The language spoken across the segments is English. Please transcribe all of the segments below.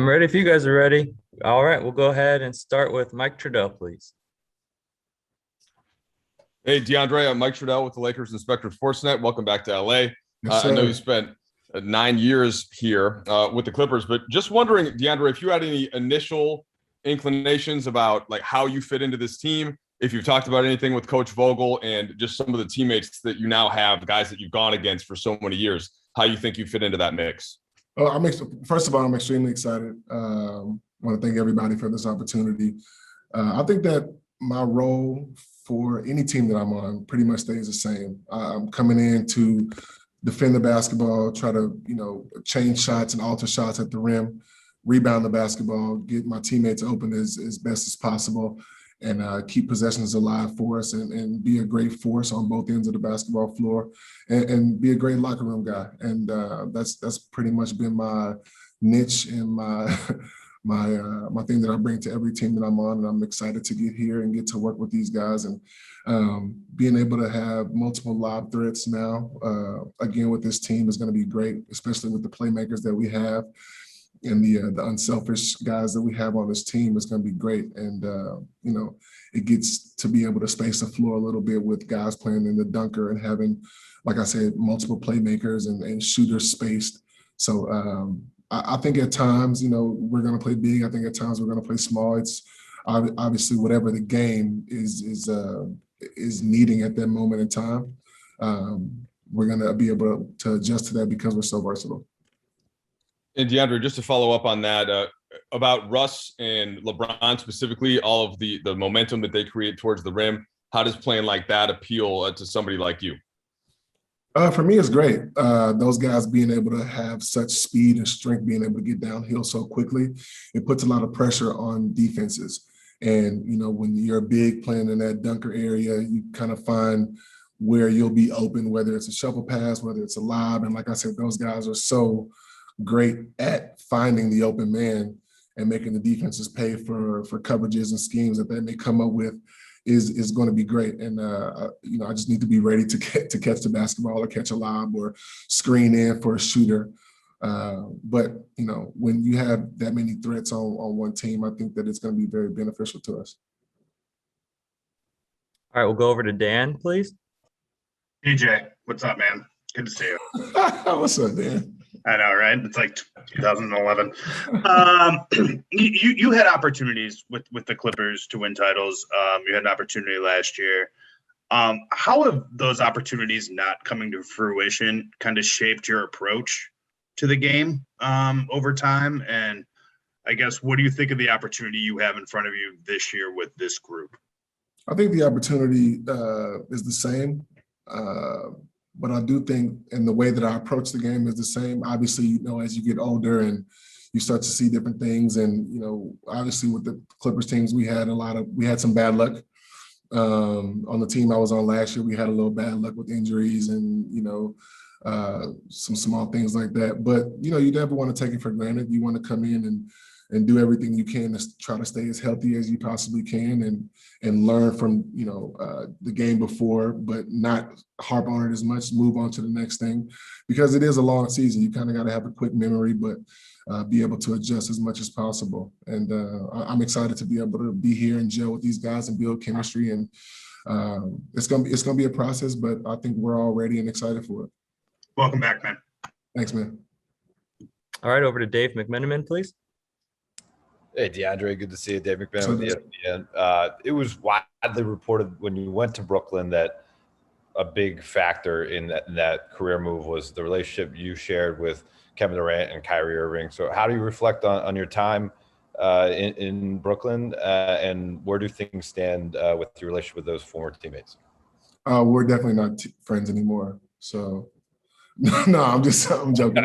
I'm ready if you guys are ready. All right, we'll go ahead and start with Mike Trudell, please. Hey, DeAndre, I'm Mike Trudell with the Lakers Inspector Sportsnet. Welcome back to LA. Yes, I know you spent 9 years here with the Clippers, but just wondering, DeAndre, if you had any initial inclinations about like how you fit into this team, if you've talked about anything with Coach Vogel and just some of the teammates that you now have, guys that you've gone against for so many years, how you think you fit into that mix. First of all, I'm extremely excited. I want to thank everybody for this opportunity. I think that my role for any team that I'm on pretty much stays the same. I'm coming in to defend the basketball, try to, change shots and alter shots at the rim, rebound the basketball, get my teammates open as best as possible, and keep possessions alive for us and be a great force on both ends of the basketball floor and be a great locker room guy. And that's pretty much been my niche and my my thing that I bring to every team that I'm on. And I'm excited to get here and get to work with these guys and being able to have multiple lob threats now, again, with this team is going to be great, especially with the playmakers that we have and the unselfish guys that we have on this team is going to be great. And, it gets to be able to space the floor a little bit with guys playing in the dunker and having, like I said, multiple playmakers and shooters spaced. So I think at times, we're going to play big. I think at times we're going to play small. It's obviously whatever the game is needing at that moment in time. We're going to be able to adjust to that because we're so versatile. And DeAndre, just to follow up on that, about Russ and LeBron specifically, all of the momentum that they create towards the rim, how does playing like that appeal to somebody like you? For me, it's great. Those guys being able to have such speed and strength, being able to get downhill so quickly, it puts a lot of pressure on defenses. And, when you're big playing in that dunker area, you kind of find where you'll be open, whether it's a shuffle pass, whether it's a lob. And like I said, those guys are so great at finding the open man and making the defenses pay for coverages and schemes that they may come up with is going to be great. And, I just need to be ready to catch the basketball or catch a lob or screen in for a shooter. But, when you have that many threats on one team, I think that it's going to be very beneficial to us. All right, we'll go over to Dan, please. DJ, what's up, man? Good to see you. What's up, Dan? I know, right? It's like 2011. You had opportunities with the Clippers to win titles. You had an opportunity last year. How have those opportunities not coming to fruition kind of shaped your approach to the game over time? And I guess, what do you think of the opportunity you have in front of you this year with this group? I think the opportunity is the same. But I do think, and the way that I approach the game is the same. Obviously, as you get older and you start to see different things, and obviously with the Clippers teams, we had some bad luck. On the team I was on last year, we had a little bad luck with injuries and some small things like that. But you never want to take it for granted. You want to come in and do everything you can to try to stay as healthy as you possibly can and learn from, the game before, but not harp on it as much, move on to the next thing, because it is a long season. You kind of got to have a quick memory, but be able to adjust as much as possible. And I'm excited to be able to be here and gel with these guys and build chemistry. And it's gonna be a process, but I think we're all ready and excited for it. Welcome back, man. Thanks, man. All right, over to Dave McMenamin, please. Hey, DeAndre, good to see you. Dave McMahon with ESPN. It was widely reported when you went to Brooklyn that a big factor in that career move was the relationship you shared with Kevin Durant and Kyrie Irving. So how do you reflect on your time in Brooklyn and where do things stand with your relationship with those former teammates? We're definitely not friends anymore. So no, I'm joking.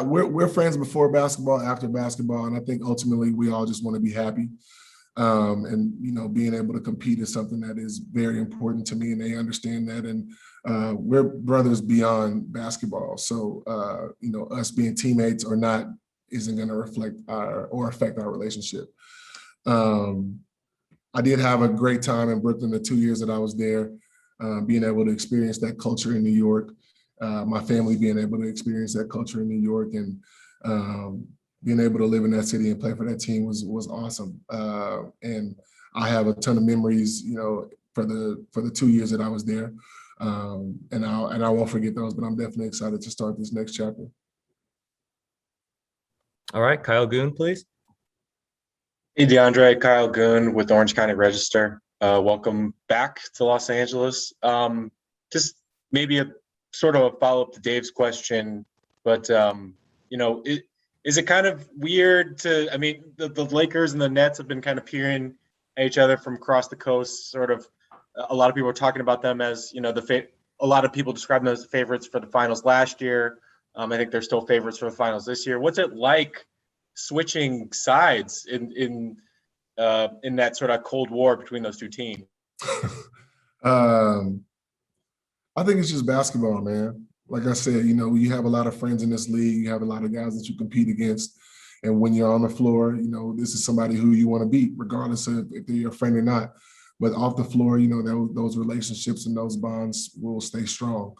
We're friends before basketball, after basketball, and I think ultimately we all just want to be happy. And being able to compete is something that is very important to me, and they understand that. And we're brothers beyond basketball, so us being teammates or not isn't going to reflect or affect our relationship. I did have a great time in Brooklyn the 2 years that I was there, being able to experience that culture in New York. My family being able to experience that culture in New York, and being able to live in that city and play for that team was awesome. And I have a ton of memories, for the 2 years that I was there. And I won't forget those, but I'm definitely excited to start this next chapter. All right, Kyle Goon, please. Hey, DeAndre, Kyle Goon with Orange County Register. Welcome back to Los Angeles. Just maybe a sort of a follow-up to Dave's question, but, is it kind of weird the Lakers and the Nets have been kind of peering at each other from across the coast, sort of. A lot of people are talking about them as, a lot of people describe them as the favorites for the finals last year. I think they're still favorites for the finals this year. What's it like switching sides in that sort of Cold War between those two teams? I think it's just basketball, man. Like I said, you have a lot of friends in this league. You have a lot of guys that you compete against. And when you're on the floor, this is somebody who you want to beat, regardless of if they're your friend or not. But off the floor, those relationships and those bonds will stay strong.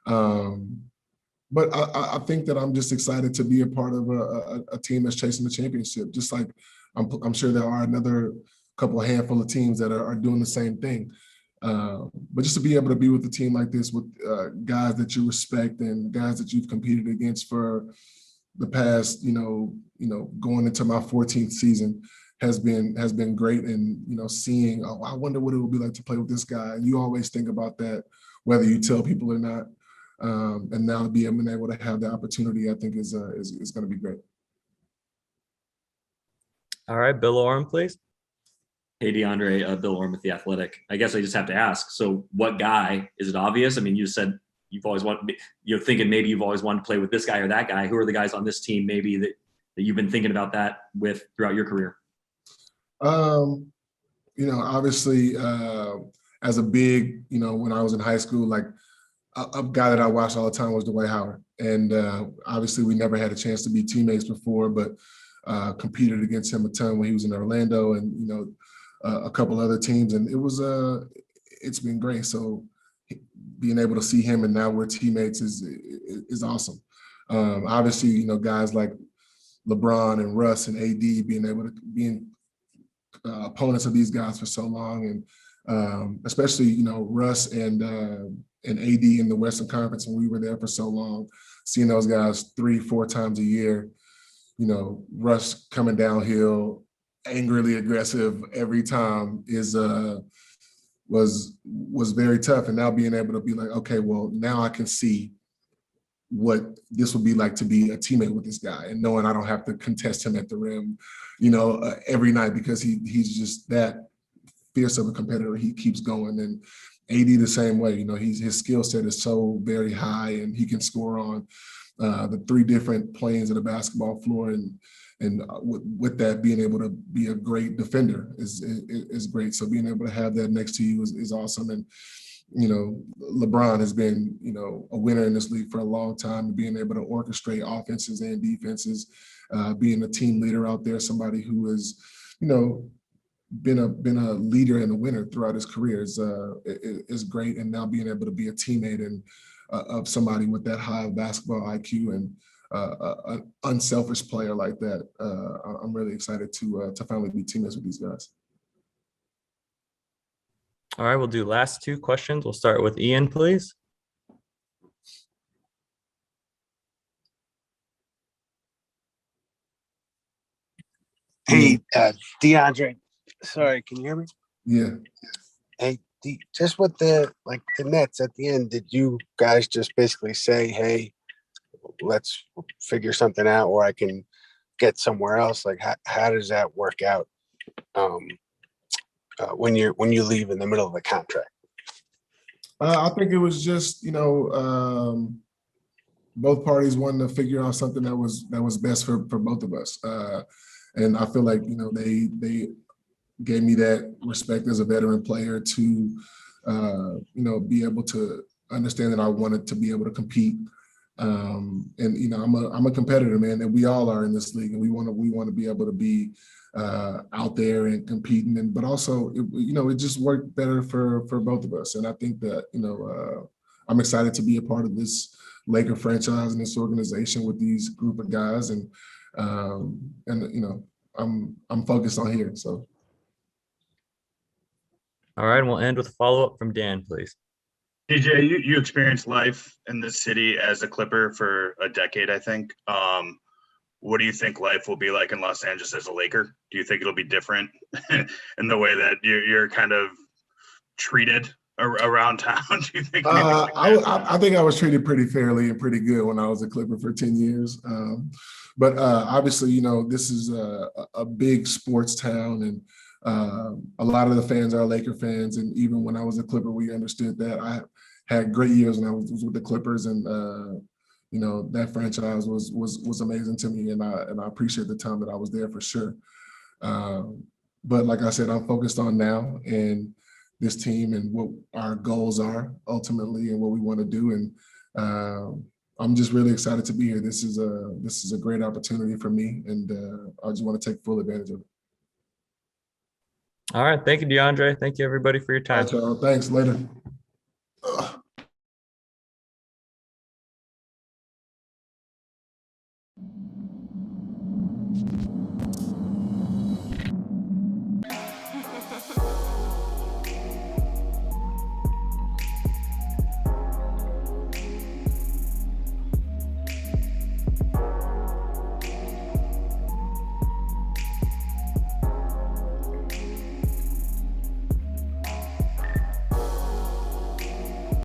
But I think that I'm just excited to be a part of a team that's chasing the championship. Just like I'm sure there are another handful of teams that are doing the same thing. But just to be able to be with a team like this, with guys that you respect and guys that you've competed against for the past, going into my 14th season, has been great. And seeing, I wonder what it would be like to play with this guy. And you always think about that, whether you tell people or not. And now being able to have the opportunity, I think is going to be great. All right, Bill Oram, please. Hey, DeAndre, Bill Orm with The Athletic. I guess I just have to ask, so what guy? Is it obvious? I mean, you said you're thinking maybe you've always wanted to play with this guy or that guy. Who are the guys on this team maybe that you've been thinking about that with throughout your career? Obviously, as a big, when I was in high school, like a guy that I watched all the time was Dwight Howard. And obviously we never had a chance to be teammates before, but competed against him a ton when he was in Orlando and, a couple other teams. And it's been great. So being able to see him and now we're teammates is awesome. Obviously, guys like LeBron and Russ and AD being able to be opponents of these guys for so long. And especially, Russ and AD in the Western Conference when we were there for so long, seeing those guys 3-4 times a year, Russ coming downhill, angrily aggressive every time was very tough. And now being able to be like, okay, well, now I can see what this would be like to be a teammate with this guy and knowing I don't have to contest him at the rim, every night because he's just that fierce of a competitor. He keeps going. And AD the same way, his skill set is so very high and he can score on the 3 different planes of the basketball floor. And with that, being able to be a great defender is great. So being able to have that next to you is awesome. And, LeBron has been, a winner in this league for a long time, and being able to orchestrate offenses and defenses, being a team leader out there, somebody who has, been a leader and a winner throughout his career is great. And now being able to be a teammate and of somebody with that high basketball IQ and an unselfish player like that, I'm really excited to finally be teammates with these guys. All right, we'll do last 2 questions. We'll start with Ian, please. Hey, DeAndre. Sorry, can you hear me? Yeah. Hey, just with the Nets at the end, did you guys just basically say, hey, let's figure something out or I can get somewhere else? Like, how does that work out when you leave in the middle of the contract? I think it was just, both parties wanting to figure out something that was best for both of us. And I feel like, they gave me that respect as a veteran player to, be able to understand that I wanted to be able to compete. And, I'm a competitor, man, and we all are in this league, and we want to be able to be out there and competing, but also, it just worked better for both of us. And I think that, I'm excited to be a part of this Laker franchise and this organization with these group of guys. And And I'm focused on here. So. All right, and we'll end with a follow-up from Dan, please. DJ, you experienced life in this city as a Clipper for a decade, I think. What do you think life will be like in Los Angeles as a Laker? Do you think it'll be different in the way that you're kind of treated around town? Do you think? I think I was treated pretty fairly and pretty good when I was a Clipper for 10 years. But obviously, this is a big sports town, and a lot of the fans are Laker fans. And even when I was a Clipper, we understood that. I had great years when I was with the Clippers, and that franchise was amazing to me, and I appreciate the time that I was there for sure. But like I said, I'm focused on now and this team and what our goals are ultimately and what we want to do. And I'm just really excited to be here. This is a great opportunity for me, and I just want to take full advantage of it. All right. Thank you, DeAndre. Thank you, everybody, for your time. All right, y'all. Thanks. Later. Ugh.